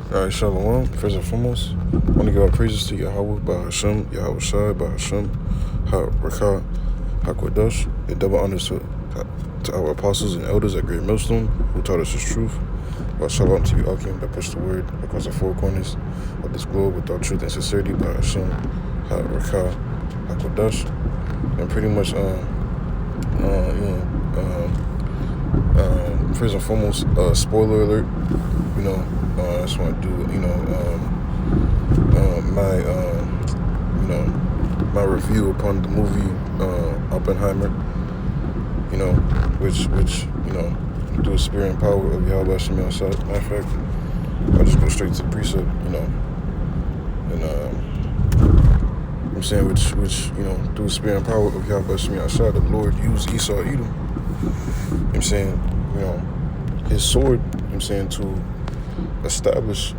Alright, Shalom. First and foremost, I want to give our praises to Yahweh, Bahashem, Yahweh Shai, Bahashem, Ha-Rakah, HaKodesh, and double honors to our apostles and elders at Great Millstone who taught us His truth. Shalom to you, Akim, that pushed the word across the four corners of this globe with all truth and sincerity, Bahashem, Ha-Rakah, HaKodesh. And pretty much, first and foremost, spoiler alert, I just want to do, my review upon the movie Oppenheimer, which through the spirit and power of Yahweh Hashem outside. Matter of fact, I'll just go straight to the precept, and I'm saying which through the spirit and power of Yahweh Hashem outside, the Lord used Esau Edom. I'm saying, his sword, to establish,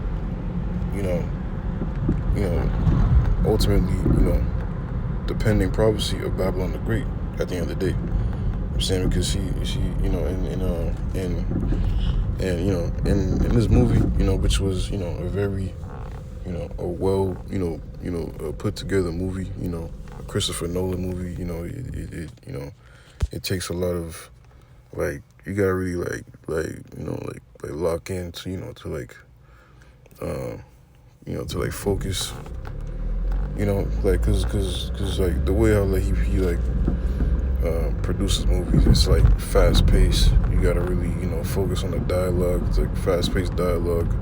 ultimately, the pending prophecy of Babylon the Great at the end of the day. I'm saying because he in this movie, which was, a very, a well, put together movie, a Christopher Nolan movie, it takes a lot of, like, you gotta really lock in to, to focus, cause the way how he produces movies, it's like fast paced. You gotta really, focus on the dialogue. It's like fast paced dialogue.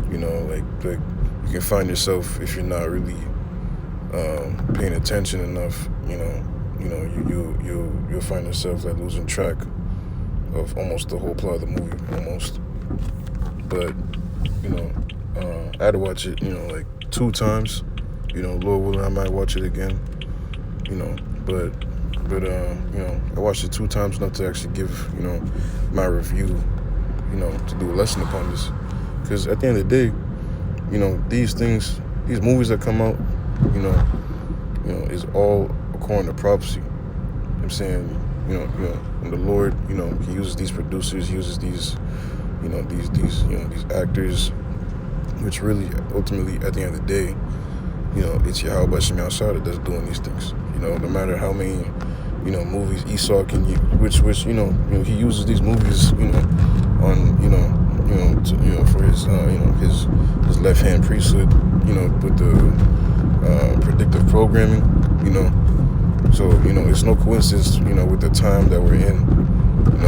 Like you can find yourself, if you're not really paying attention enough, you'll find yourself like losing track of almost the whole plot of the movie, almost. But I had to watch it, like 2 times. Lord willing, I might watch it again. But I watched it 2 times, enough to actually give, my review, to do a lesson upon this. Because at the end of the day, these movies that come out, is all according to prophecy. I'm saying, and the Lord, He uses these producers, He uses these, these actors, which really, ultimately, at the end of the day, it's Yahweh Shem outside that's doing these things. No matter how many, movies Esau can use, which he uses these movies, on, for his, his left-hand priesthood, with the predictive programming, So, it's no coincidence, with the time that we're in,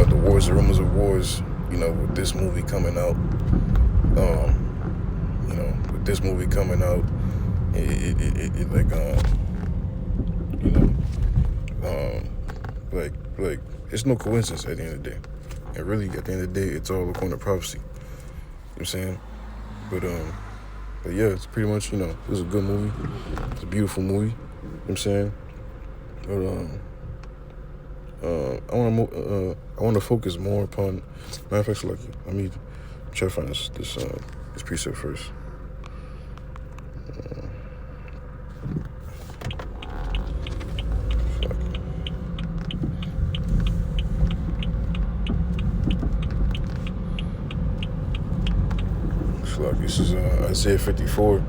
the wars, the rumors of wars, with this movie coming out, with this movie coming out, like it's no coincidence at the end of the day. And really, at the end of the day, it's all according to prophecy. You know what I'm saying? But yeah, it's pretty much, it was a good movie. It's a beautiful movie. You know what I'm saying? But I want to focus more upon. Matter of fact, let me try to find this precept first. This is Isaiah 54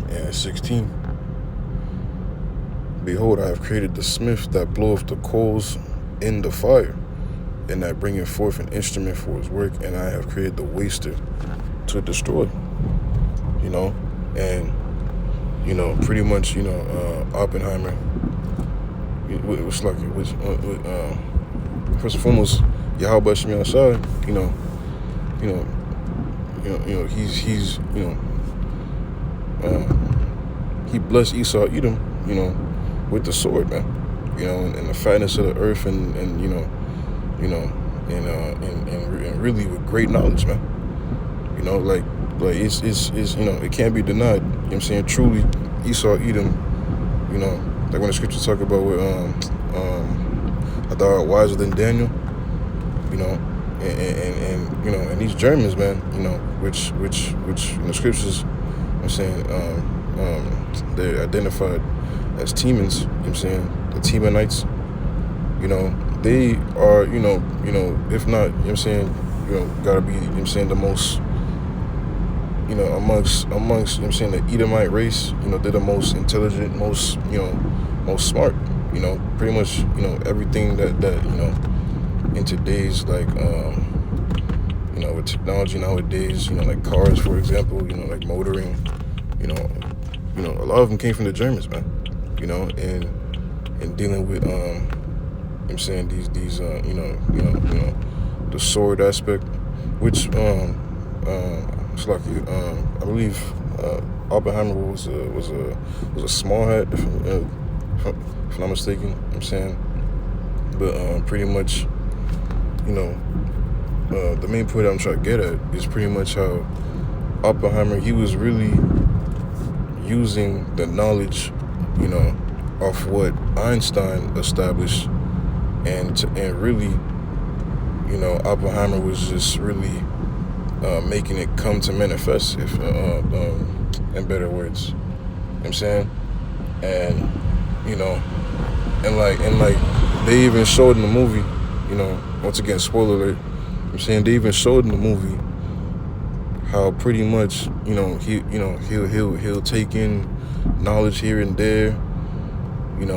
and 16. Behold, I have created the smith that bloweth the coals in the fire, and that bringeth forth an instrument for his work, and I have created the waster to destroy. And pretty much, Oppenheimer. First and foremost, Yahweh Shem outside. He's he blessed Esau Edom, with the sword, man, and the fatness of the earth, and really with great knowledge, man. It's it can't be denied. You know what I'm saying? Truly, Esau Edom, like when the scriptures talk about with thou art wiser than Daniel, and these Germans, man, which in the scriptures, I'm saying, they're identified as Temans. You know what I'm saying? The Temanites, they are, if not, you know what I'm saying, gotta be, you know what I'm saying, the most amongst, you know what I'm saying, the Edomite race, they're the most intelligent, most smart, pretty much, everything that in today's, like, with technology nowadays, like cars, for example, like motoring, you know, a lot of them came from the Germans, man, and dealing with, I'm saying these, the sword aspect, which, it's like, I believe, Oppenheimer was a small hat, if I'm not mistaken. I'm saying, but pretty much, the main point I'm trying to get at is pretty much how Oppenheimer, he was really using the knowledge, of what Einstein established, and really, Oppenheimer was just really making it come to manifest, if in better words. You know what I'm saying? And and like they even showed in the movie, once again, spoiler alert, I'm saying they even showed in the movie how pretty much, he'll take in knowledge here and there, and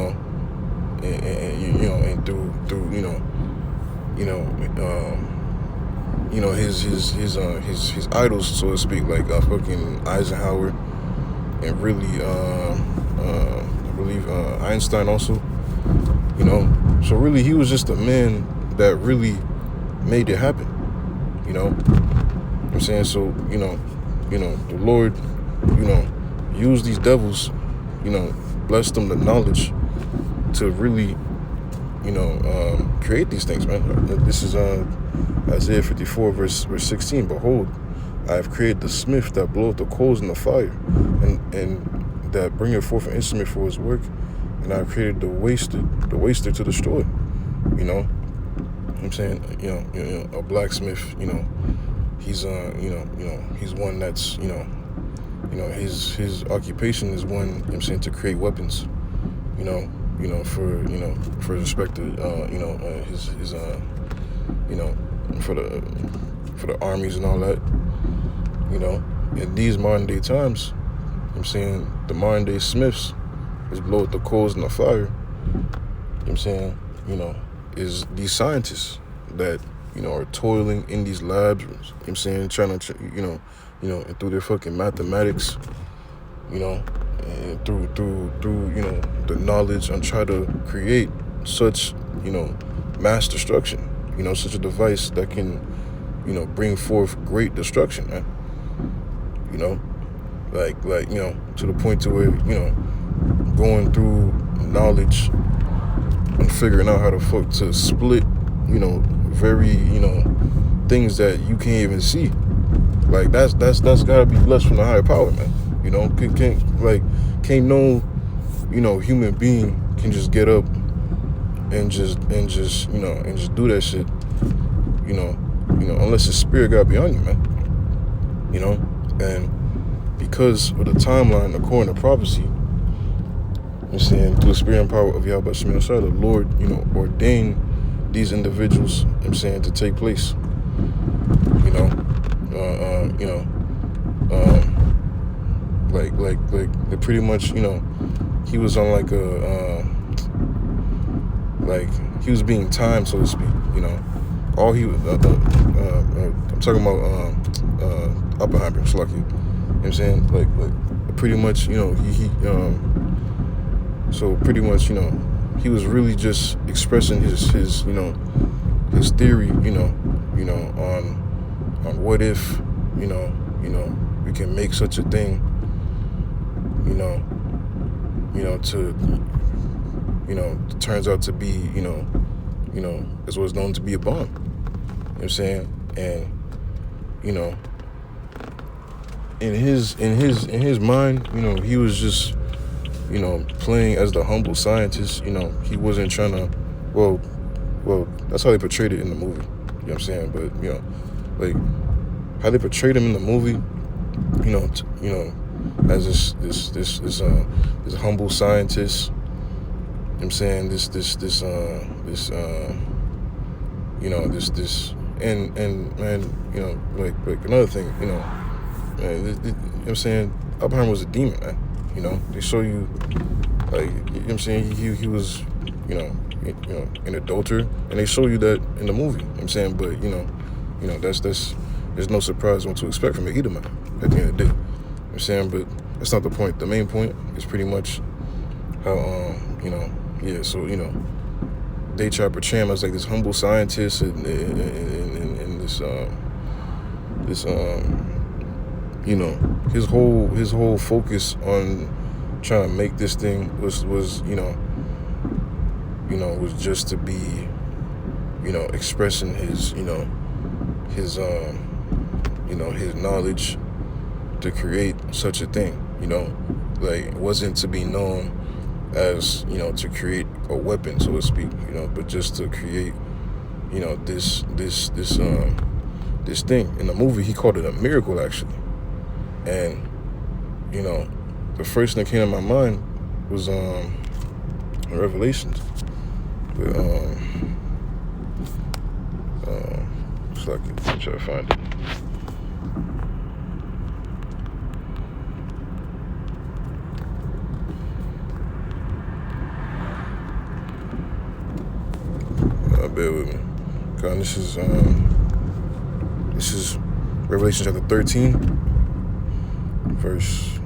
through his idols, so to speak, like fucking Eisenhower, and really I believe Einstein also, so really he was just a man that really made it happen, I'm saying. So the Lord, used these devils, blessed them the knowledge to really, create these things, man. This is Isaiah 54 verse 16. Behold, I have created the smith that bloweth the coals in the fire, and that bringeth forth an instrument for his work, and I have created the waster to destroy. I'm saying, a blacksmith, he's he's one that's, his occupation is one, I'm saying, to create weapons, for respected, his for the armies and all that, in these modern day times, I'm saying, the modern day smiths is blow the coals in the fire, I'm saying, is these scientists that, are toiling in these labs, I'm saying, trying to, and through their fucking mathematics, and through the knowledge, and try to create such, mass destruction, such a device that can, bring forth great destruction, man. Like to the point to where, going through knowledge and figuring out how the fuck to split, very, things that you can't even see. Like that's gotta be blessed from the higher power, man. Can't no, human being can just get up and just do that shit, unless the spirit gotta be on you, man. And because of the timeline, according to prophecy, I'm saying, through the spirit and power of Yahweh Shemel Shah, the Lord, ordained these individuals, I'm saying, to take place. Like pretty much, he was on like he was being timed, so to speak. All he was, I'm talking about Oppenheimer, Slucky. You know what I'm saying? Like pretty much, he so pretty much, he was really just expressing his theory, on what if, we can make such a thing, it turns out to be, as what's known to be a bomb. You know what I'm saying? And, in his mind, he was just, playing as the humble scientist. He wasn't trying to, well, that's how they portrayed it in the movie. You know what I'm saying? But, like, how they portrayed him in the movie, as this humble scientist. You know what I'm saying? This and man, like another thing, man, you know what I'm saying, Oppenheimer was a demon, man. You know, they show you, like, you know what I'm saying, he was, you know, an adulterer, and they show you that in the movie. You know what I'm saying, but you know, that's there's no surprise what to expect from it either, man. At the end of the day, you know what I'm saying, but that's not the point. The main point is pretty much how, you know, yeah. So you know, they try to portray him as like this humble scientist, and this you know, his whole focus on trying to make this thing was was just to be, you know, expressing his his knowledge to create such a thing, you know, like it wasn't to be known as, you know, to create a weapon, so to speak, you know, but just to create, you know, this thing. In the movie, he called it a miracle, actually. And, you know, the first thing that came to my mind was Revelations. But, so I can try to find it. Bear with me. God, this is Revelation chapter 13, verse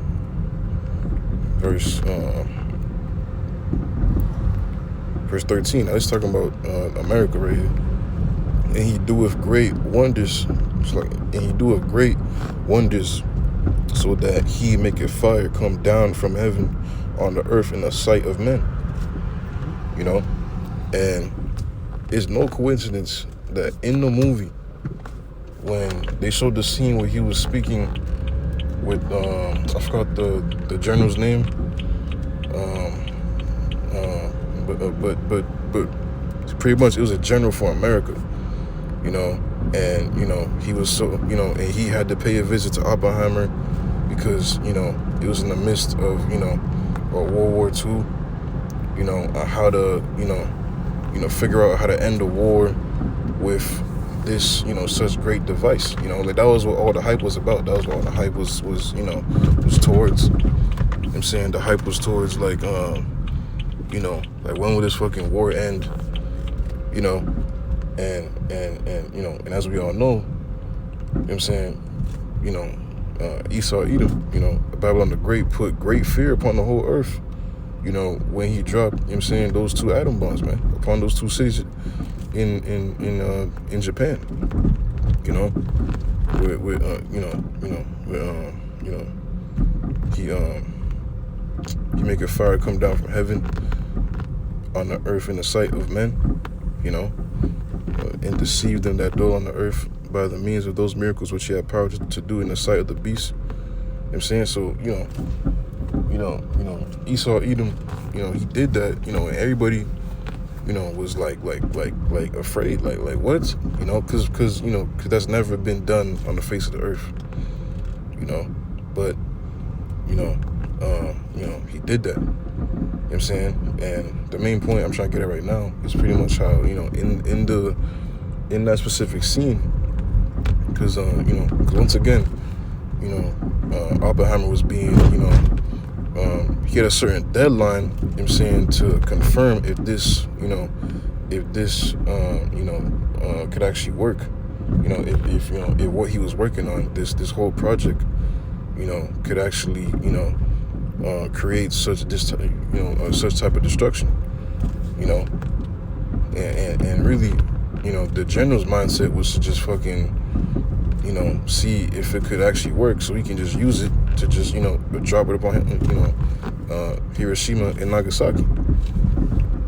13. Now, it's talking about America right here. And he doeth great wonders. And he doeth great wonders, so that he maketh fire come down from heaven on the earth in the sight of men. You know, and it's no coincidence that in the movie, when they showed the scene where he was speaking with I forgot the general's name, but pretty much it was a general for America, you know, and you know he was so, you know, and he had to pay a visit to Oppenheimer because, you know, it was in the midst of, you know, World War II, you know, how to, you know, figure out how to end the war with this, you know, such great device. You know, like that was what all the hype was about. That was what all the hype was you know, was towards. You know what I'm saying, the hype was towards, like, you know, like, when will this fucking war end? You know, and you know, and as we all know, you know what I'm saying, you know, Esau, Edom, you know, Babylon the Great put great fear upon the whole earth, you know, when he dropped, you know what I'm saying, those 2 atom bombs, man, upon those 2 cities in Japan, you know, with he make a fire come down from heaven on the earth in the sight of men, you know, and deceive them that dwell on the earth by the means of those miracles which he had power to do in the sight of the beast. You know what I'm saying? So, you know, Esau, Edom, you know, he did that, you know, and everybody, you know, was like afraid, like what, you know, cause that's never been done on the face of the earth, you know, but, you know, he did that, you know what I'm saying? And the main point I'm trying to get at right now is pretty much how, you know, in that specific scene, cause, you know, cause once again, you know, Oppenheimer was being, you know, he had a certain deadline, you know what I'm saying, to confirm if this, you know, could actually work, you know, if you know, if what he was working on, this whole project, you know, could actually, you know, create such type of destruction, you know, and really, you know, the general's mindset was to just fucking, you know, see if it could actually work, so he can just use it to just, you know, drop it upon, you know, Hiroshima and Nagasaki. You know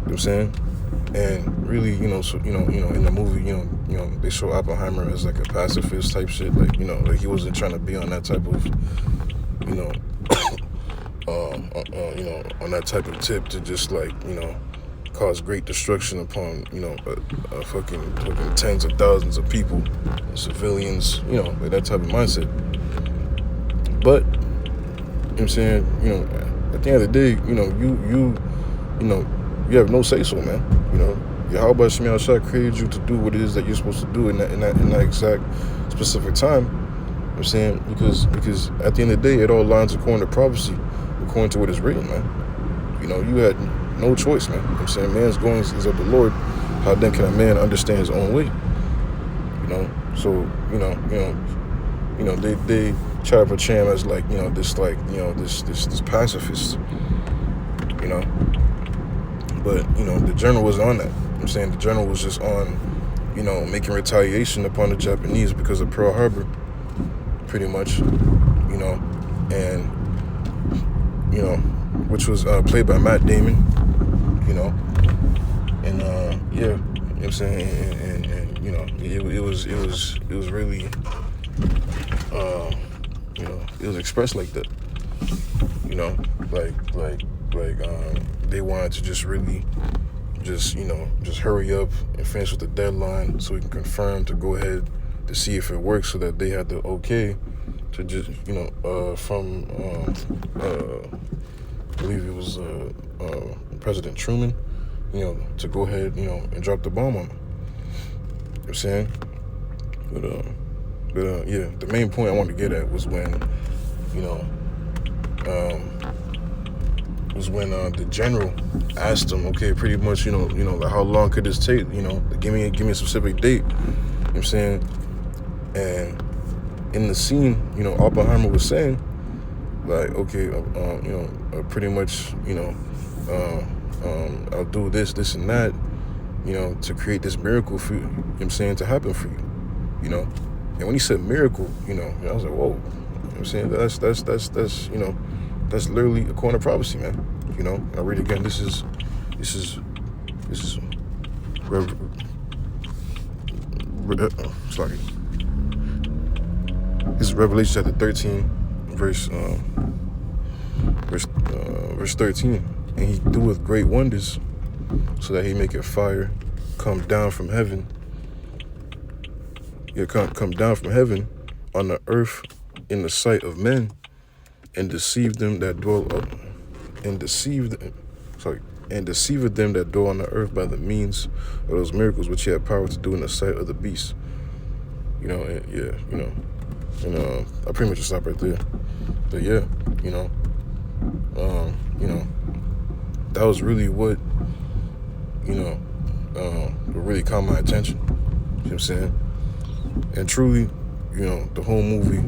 what I'm saying? And really, you know, so, you know, in the movie, you know, they show Oppenheimer as like a pacifist type shit, like, you know, like he wasn't trying to be on that type of, you know, you know, on that type of tip to just, like, you know, cause great destruction upon, you know, fucking tens of thousands of people, civilians, you know, like that type of mindset. But, you know what I'm saying, you know, at the end of the day, you know, you you have no say-so, man. You know, Yahweh Shemiyah Shah created you to do what it is that you're supposed to do in that exact specific time. I'm saying? Because at the end of the day, it all lines according to prophecy, according to what is written, man. You know, you had no choice, man. I'm saying, man's goings is of the Lord. How then can a man understand his own way? You know, so they try to portray him as like, this pacifist, you know. But the general wasn't on that. I'm saying the general was just on, making retaliation upon the Japanese because of Pearl Harbor, pretty much, and which was played by Matt Damon, and yeah, you know what I'm saying, and it was really, it was expressed like that, they wanted to just really just hurry up and finish with the deadline so we can confirm to go ahead to see if it works, so that they had the okay to just from I believe it was President Truman, to go ahead and drop the bomb on him. You know what I'm saying? But yeah, the main point I wanted to get at was when the general asked him, okay, pretty much, like, how long could this take? Give me a specific date. You know what I'm saying? And in the scene, Oppenheimer was saying, like, okay, pretty much, I'll do this and that, to create this miracle for you. You know what I'm saying? To happen for you, And when he said miracle, I was like, whoa. You know what I'm saying? That's that's literally according to prophecy, man. I read again. This is sorry. This is Revelation chapter 13, verse 13. And he doeth great wonders, so that he maketh fire come down from heaven. Come down from heaven on the earth in the sight of men, and deceiveth them that dwell them that dwell on the earth by the means of those miracles which he had power to do in the sight of the beast. I pretty much just stop right there. But yeah, that was really what really caught my attention. You know what I'm saying? And truly, the whole movie,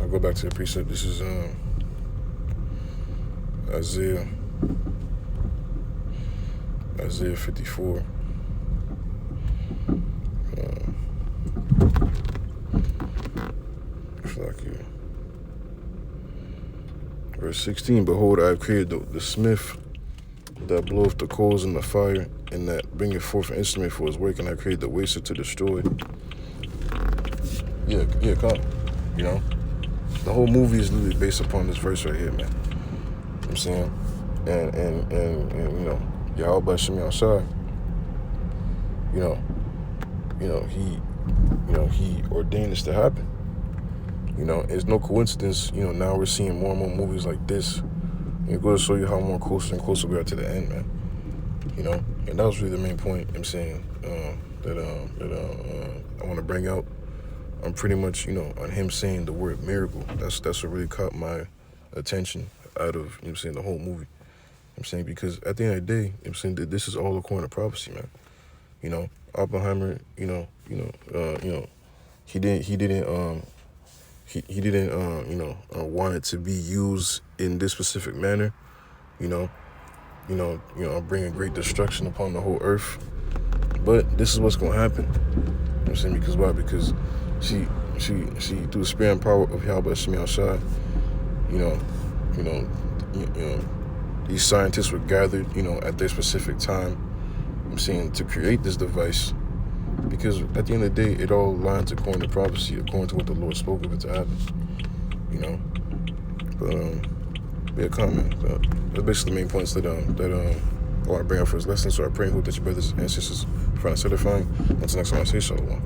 I'll go back to the precept. This is Isaiah 54. Verse 16, behold, I have created the smith that bloweth the coals in the fire, and that bringeth forth an instrument for his work, and I created the waster to destroy. Yeah, come. The whole movie is literally based upon this verse right here, man. You know what I'm saying? And Yahweh Shemi outside, he ordained this to happen. It's no coincidence, now we're seeing more and more movies like this. And it goes to show you how more closer and closer we are to the end, man. And that was really the main point I'm saying, that I want to bring out. I'm pretty much, on him saying the word miracle. That's what really caught my attention out of, the whole movie. I'm saying, because at the end of the day, I'm saying that this is all according to prophecy, man. Oppenheimer, he didn't want it to be used in this specific manner, bringing great destruction upon the whole earth. But this is what's gonna happen. You know what I'm saying? Because why? Because she through the spirit and power of Yahweh Shemi outside, these scientists were gathered, at their specific time, I'm saying, to create this device. Because at the end of the day, it all lines according to prophecy, according to what the Lord spoke of it to happen. But yeah, comment. That's basically the main points that I want to bring out for this lesson. So I pray and hope that your brothers and sisters find it satisfying. Until next time, I say shalom.